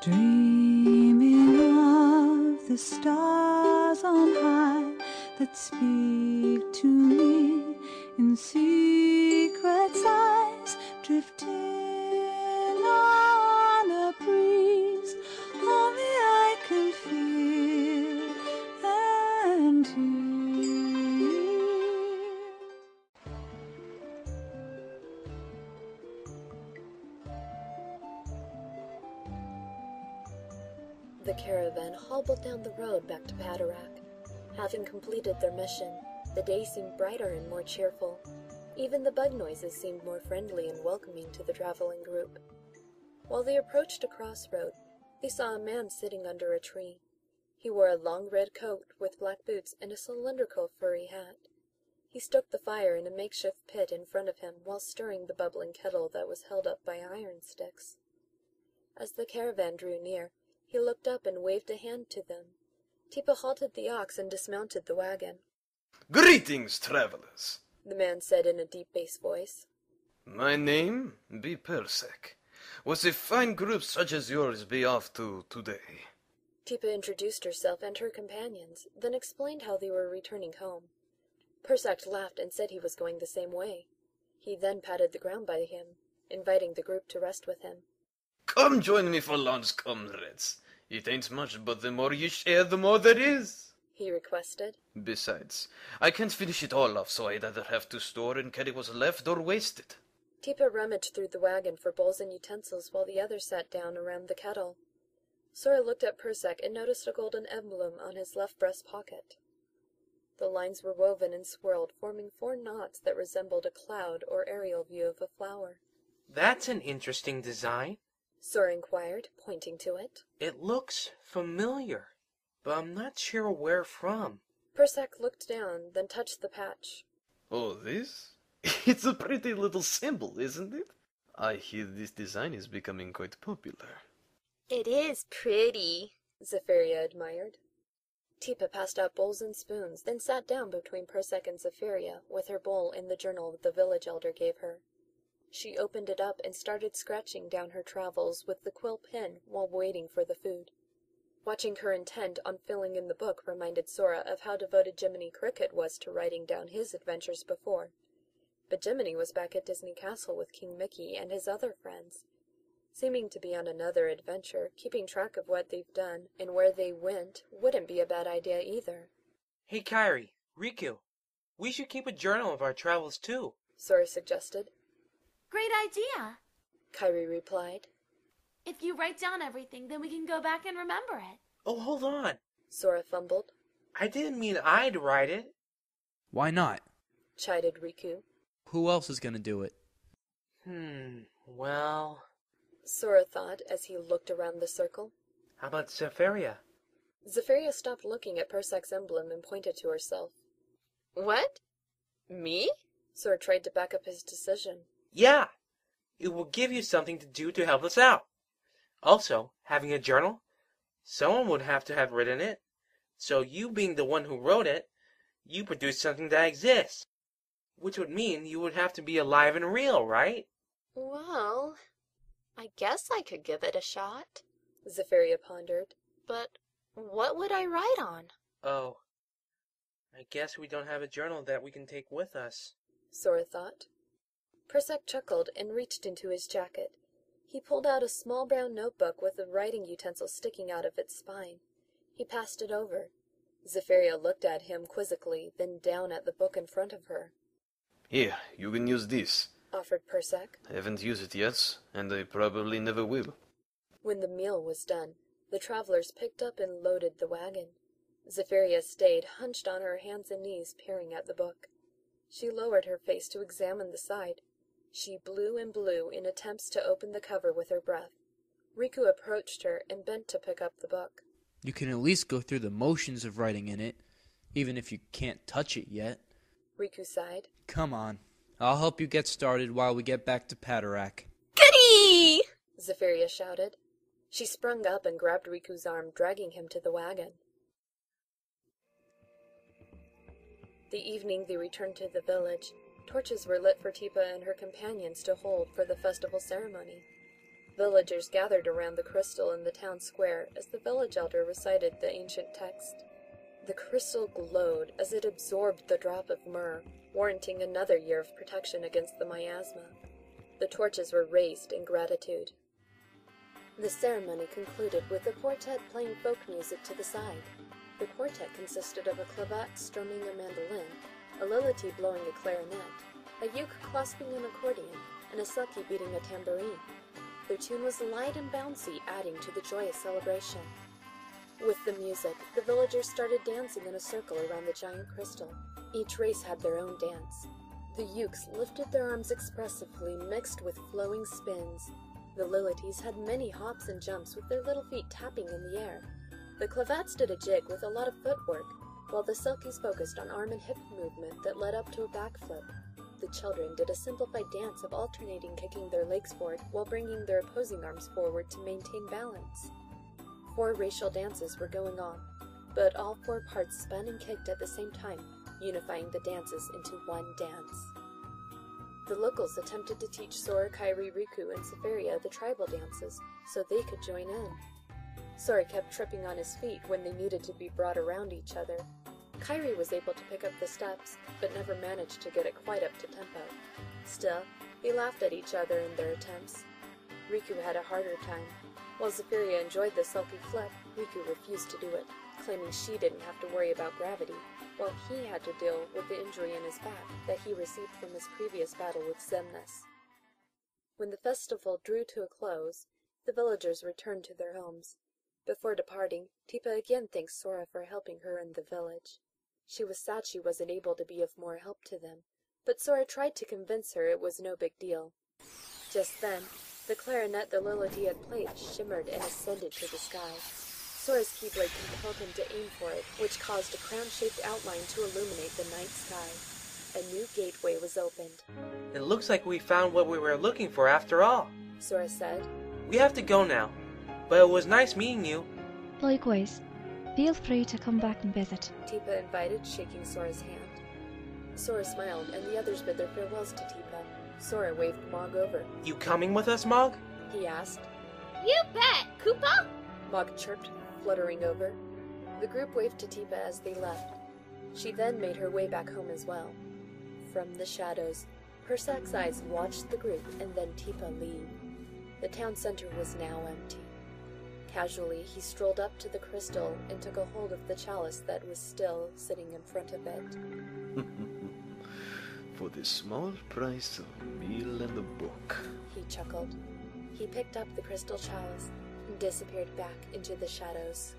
Dreaming of the stars on high that speak to me in secret sighs, drifting on a breeze. Only I can feel and hear. The caravan hobbled down the road back to Persak. Having completed their mission, the day seemed brighter and more cheerful. Even the bug noises seemed more friendly and welcoming to the traveling group. While they approached a crossroad, they saw a man sitting under a tree. He wore a long red coat with black boots and a cylindrical furry hat. He stoked the fire in a makeshift pit in front of him while stirring the bubbling kettle that was held up by iron sticks. As the caravan drew near, he looked up and waved a hand to them. Tipa halted the ox and dismounted the wagon. "Greetings, travelers," the man said in a deep bass voice. "My name be Persak. Was a fine group such as yours be off to today?" Tipa introduced herself and her companions, then explained how they were returning home. Persak laughed and said he was going the same way. He then patted the ground by him, inviting the group to rest with him. "Come join me for lunch, comrades. It ain't much, but the more you share, the more there is," he requested. "Besides, I can't finish it all off, so I'd either have to store and carry what's left or waste it." Tipa rummaged through the wagon for bowls and utensils while the others sat down around the kettle. Sora looked at Persak and noticed a golden emblem on his left breast pocket. The lines were woven and swirled, forming 4 knots that resembled a cloud or aerial view of a flower. "That's an interesting design," Sora inquired, pointing to it. "It looks familiar, but I'm not sure where from." Persak looked down, then touched the patch. "Oh, this? It's a pretty little symbol, isn't it? I hear this design is becoming quite popular." "It is pretty," Zefferia admired. Tipa passed out bowls and spoons, then sat down between Persak and Zefferia with her bowl in the journal the village elder gave her. She opened it up and started scratching down her travels with the quill pen while waiting for the food. Watching her intent on filling in the book reminded Sora of how devoted Jiminy Cricket was to writing down his adventures before. But Jiminy was back at Disney Castle with King Mickey and his other friends. Seeming to be on another adventure, keeping track of what they've done and where they went wouldn't be a bad idea either. "Hey, Kairi, Riku, we should keep a journal of our travels too," Sora suggested. Great idea. Kairi replied. If you write down everything, then we can go back and remember it. "Oh, hold on. Sora fumbled. I didn't mean I'd write it." "Why not? Chided Riku. Who else is gonna do it?" Well, Sora thought as he looked around the circle. how about Zefferia? Zefferia stopped looking at Persak's emblem and pointed to herself. What? Me? Sora tried to back up his decision. Yeah, it will give you something to do to help us out. Also, having a journal, someone would have to have written it. So you being the one who wrote it, you produced something that exists. Which would mean you would have to be alive and real, right? Well, I guess I could give it a shot, Zefferia pondered. But what would I write on? Oh, I guess we don't have a journal that we can take with us, Sora thought. Persak chuckled and reached into his jacket. He pulled out a small brown notebook with a writing utensil sticking out of its spine. He passed it over. Zefferia looked at him quizzically, then down at the book in front of her. "Here, you can use this," offered Persak. "I haven't used it yet, and I probably never will." When the meal was done, the travelers picked up and loaded the wagon. Zefferia stayed, hunched on her hands and knees, peering at the book. She lowered her face to examine the side. She blew and blew in attempts to open the cover with her breath. Riku approached her and bent to pick up the book. "You can at least go through the motions of writing in it, even if you can't touch it yet." Riku sighed. "Come on. I'll help you get started while we get back to Persak." Goody! Zefferia shouted. She sprung up and grabbed Riku's arm, dragging him to the wagon. The evening they returned to the village. Torches were lit for Tipa and her companions to hold for the festival ceremony. Villagers gathered around the crystal in the town square as the village elder recited the ancient text. The crystal glowed as it absorbed the drop of myrrh, warranting another year of protection against the miasma. The torches were raised in gratitude. The ceremony concluded with the quartet playing folk music to the side. The quartet consisted of a clavat strumming a mandolin, a lility blowing a clarinet, a uke clasping an accordion, and a selkie beating a tambourine. Their tune was light and bouncy, adding to the joyous celebration. With the music, the villagers started dancing in a circle around the giant crystal. Each race had their own dance. The ukes lifted their arms expressively, mixed with flowing spins. The lilities had many hops and jumps with their little feet tapping in the air. The clavats did a jig with a lot of footwork, while the selkies focused on arm and hip movement that led up to a backflip. The children did a simplified dance of alternating kicking their legs forward while bringing their opposing arms forward to maintain balance. 4 racial dances were going on, but all 4 parts spun and kicked at the same time, unifying the dances into one dance. The locals attempted to teach Sora, Kairi, Riku, and Zefferia the tribal dances so they could join in. Sora kept tripping on his feet when they needed to be brought around each other. Kairi was able to pick up the steps, but never managed to get it quite up to tempo. Still, they laughed at each other in their attempts. Riku had a harder time. While Zefferia enjoyed the sulky flip, Riku refused to do it, claiming she didn't have to worry about gravity, while he had to deal with the injury in his back that he received from his previous battle with Xemnas. When the festival drew to a close, the villagers returned to their homes. Before departing, Tipa again thanked Sora for helping her in the village. She was sad she wasn't able to be of more help to them, but Sora tried to convince her it was no big deal. Just then, the clarinet the lility had played shimmered and ascended to the sky. Sora's keyblade compelled him to aim for it, which caused a crown-shaped outline to illuminate the night sky. A new gateway was opened. It looks like we found what we were looking for after all, Sora said. We have to go now, but it was nice meeting you. Likewise. Feel free to come back and visit. Tipa invited, shaking Sora's hand. Sora smiled, and the others bid their farewells to Tipa. Sora waved Mog over. You coming with us, Mog? He asked. You bet, Koopa! Mog chirped, fluttering over. The group waved to Tipa as they left. She then made her way back home as well. From the shadows, Persak's eyes watched the group and then Tipa leave. The town center was now empty. Casually, he strolled up to the crystal and took a hold of the chalice that was still sitting in front of it. For the small price of a meal and a book. He chuckled. He picked up the crystal chalice and disappeared back into the shadows.